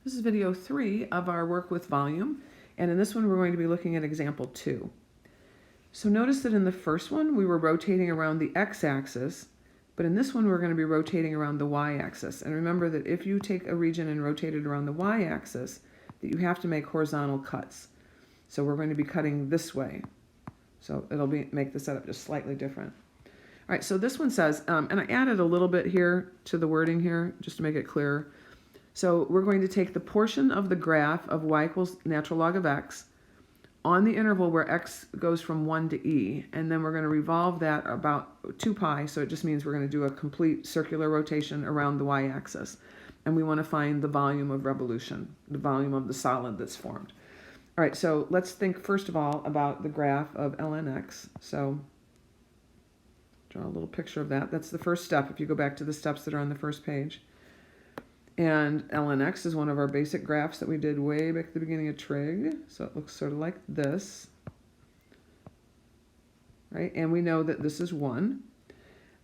This is video 3 of our work with volume, and in this one we're going to be looking at example 2. So notice that in the first one we were rotating around the x-axis, but in this one we're going to be rotating around the y-axis. And remember that if you take a region and rotate it around the y-axis, that you have to make horizontal cuts. So we're going to be cutting this way. So it'll make the setup just slightly different. All right, so this one says, and I added a little bit here to the wording here just to make it clearer. So we're going to take the portion of the graph of y equals natural log of x on the interval where x goes from 1 to e, and then we're going to revolve that about 2 pi, so it just means we're going to do a complete circular rotation around the y-axis. And we want to find the volume of revolution, the volume of the solid that's formed. All right, so let's think first of all about the graph of ln x. So draw a little picture of that. That's the first step if you go back to the steps that are on the first page. And ln x is one of our basic graphs that we did way back at the beginning of trig. So it looks sort of like this. Right? And we know that this is 1.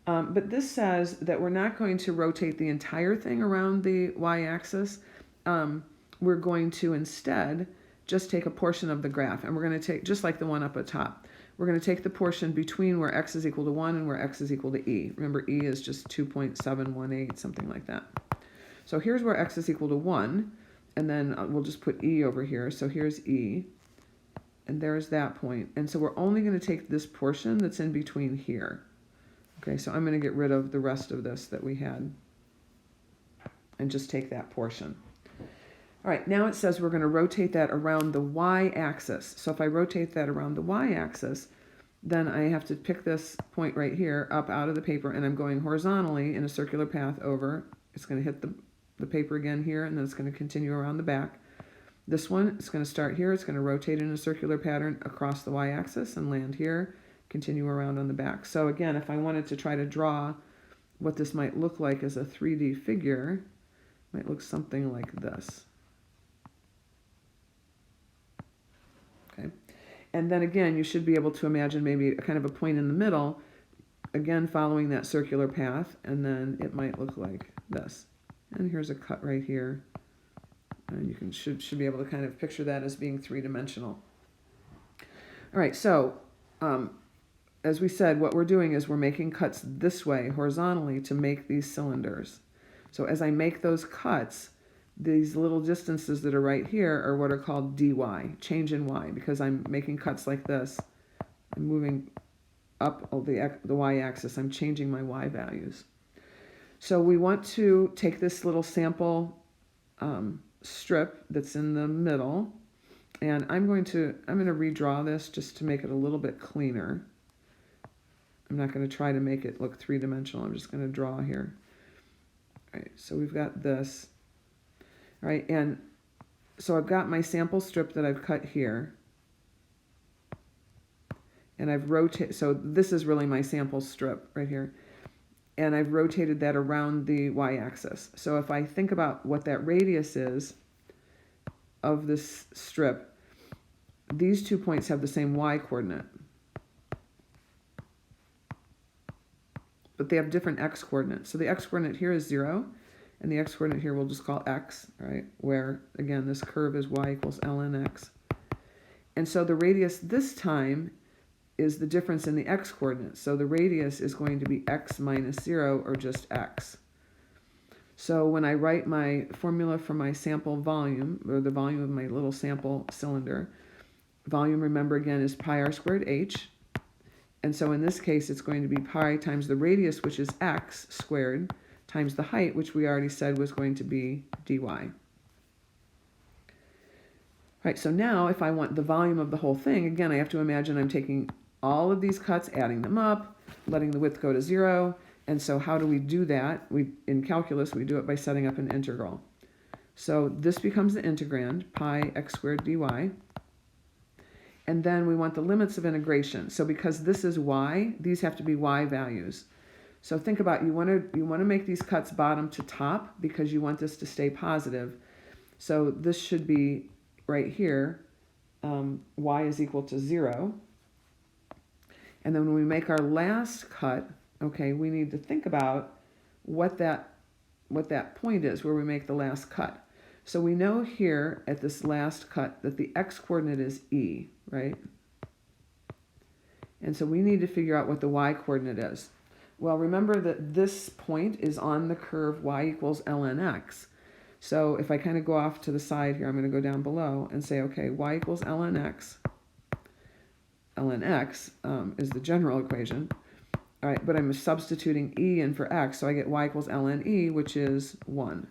But this says that we're not going to rotate the entire thing around the y-axis. We're going to instead just take a portion of the graph. And we're going to take, just like the one up at top, we're going to take the portion between where x is equal to 1 and where x is equal to e. Remember, e is just 2.718, something like that. So here's where x is equal to 1, and then we'll just put e over here. So here's e, and there's that point. And so we're only going to take this portion that's in between here. Okay, so I'm going to get rid of the rest of this that we had and just take that portion. All right, now it says we're going to rotate that around the y-axis. So if I rotate that around the y-axis, then I have to pick this point right here up out of the paper, and I'm going horizontally in a circular path over. It's going to hit the paper again here, and then it's going to continue around the back. This one, it's going to start here. It's going to rotate in a circular pattern across the y-axis and land here, continue around on the back. So again, if I wanted to try to draw what this might look like as a 3D figure, it might look something like this. Okay, and then again, you should be able to imagine maybe a kind of a point in the middle, again following that circular path, and then it might look like this. And here's a cut right here, and you should be able to kind of picture that as being three-dimensional. All right, so as we said, what we're doing is we're making cuts this way horizontally to make these cylinders. So as I make those cuts, these little distances that are right here are what are called dy, change in y, because I'm making cuts like this. I'm moving up the y-axis. I'm changing my y values. So we want to take this little sample strip that's in the middle, and I'm going to redraw this just to make it a little bit cleaner. I'm not going to try to make it look three-dimensional. I'm just going to draw here. All right, so we've got this. All right, and so I've got my sample strip that I've cut here, and I've rotated. So this is really my sample strip right here. And I've rotated that around the y-axis. So if I think about what that radius is of this strip, these 2 points have the same y-coordinate. But they have different x-coordinates. So the x-coordinate here is 0, and the x-coordinate here we'll just call x, right? Where, again, this curve is y equals ln x. And so the radius this time is the difference in the x-coordinates. So the radius is going to be x minus 0, or just x. So when I write my formula for my sample volume, or the volume of my little sample cylinder, volume, remember again, is pi r squared h. And so in this case, it's going to be pi times the radius, which is x squared, times the height, which we already said was going to be dy. All right, so now if I want the volume of the whole thing, again, I have to imagine I'm taking all of these cuts, adding them up, letting the width go to 0. And so how do we do that? In calculus, we do it by setting up an integral. So this becomes the integrand, pi x squared dy. And then we want the limits of integration. So because this is y, these have to be y values. So think about, you want to make these cuts bottom to top because you want this to stay positive. So this should be right here, y is equal to 0. And then when we make our last cut, okay, we need to think about what that point is where we make the last cut. So we know here at this last cut that the x-coordinate is e, right? And so we need to figure out what the y-coordinate is. Well, remember that this point is on the curve y equals ln x. So if I kind of go off to the side here, I'm going to go down below and say, okay, y equals ln x. Ln x is the general equation. All right, but I'm substituting e in for x, so I get y equals ln e, which is 1.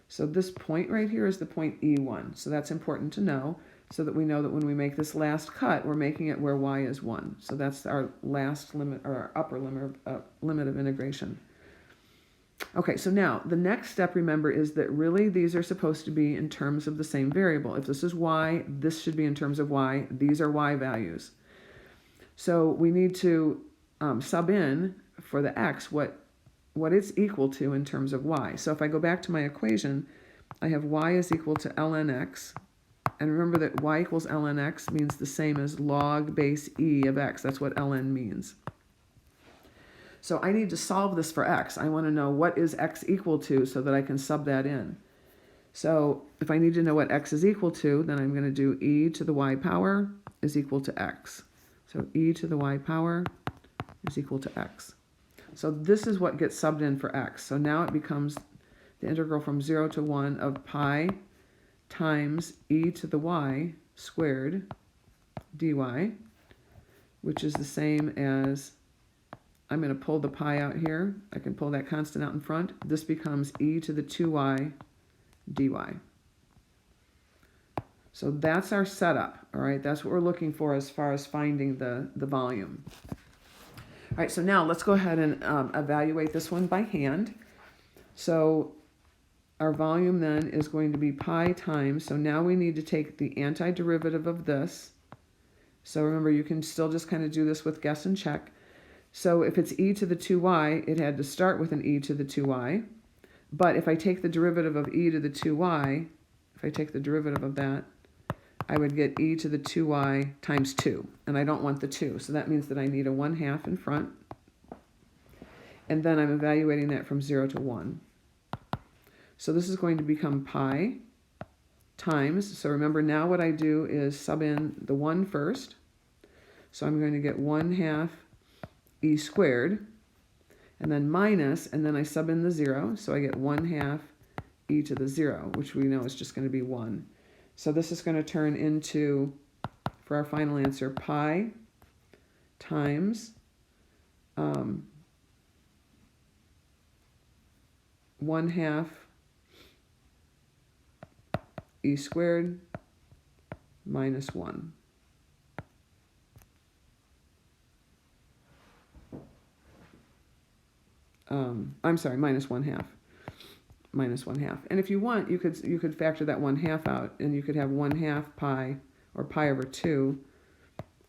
So this point right here is the point E1. So that's important to know, so that we know that when we make this last cut, we're making it where y is 1. So that's our last limit, or our upper limit of integration. Okay, so now the next step, remember, is that really these are supposed to be in terms of the same variable. If this is y, this should be in terms of y. These are y values. So we need to sub in for the x what it's equal to in terms of y. So if I go back to my equation, I have y is equal to ln x. And remember that y equals ln x means the same as log base e of x. That's what ln means. So I need to solve this for x. I want to know what is x equal to so that I can sub that in. So if I need to know what x is equal to, then I'm going to do e to the y power is equal to x. So e to the y power is equal to x. So this is what gets subbed in for x. So now it becomes the integral from 0 to 1 of pi times e to the y squared dy, which is the same as, I'm going to pull the pi out here. I can pull that constant out in front. This becomes e to the 2y dy. So that's our setup, all right? That's what we're looking for as far as finding the volume. All right, so now let's go ahead and evaluate this one by hand. So our volume then is going to be pi times, so now we need to take the antiderivative of this. So remember, you can still just kind of do this with guess and check. So if it's e to the 2y, it had to start with an e to the 2y. But if I take the derivative of e to the 2y, if I take the derivative of that, I would get e to the 2y times 2, and I don't want the 2, so that means that I need a 1/2 in front, and then I'm evaluating that from 0 to 1. So this is going to become pi times, so remember now what I do is sub in the 1 first, so I'm going to get 1/2 e squared, and then minus, and then I sub in the 0, so I get 1/2 e to the 0, which we know is just going to be 1. So this is going to turn into, for our final answer, pi times 1/2 e squared minus 1. I'm sorry, minus 1/2. Minus 1/2. And if you want, you could factor that 1/2 out, and you could have 1/2 pi, or pi over 2,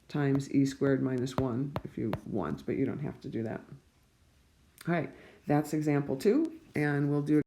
times e squared minus 1 if you want, but you don't have to do that. All right, that's example 2, and we'll do it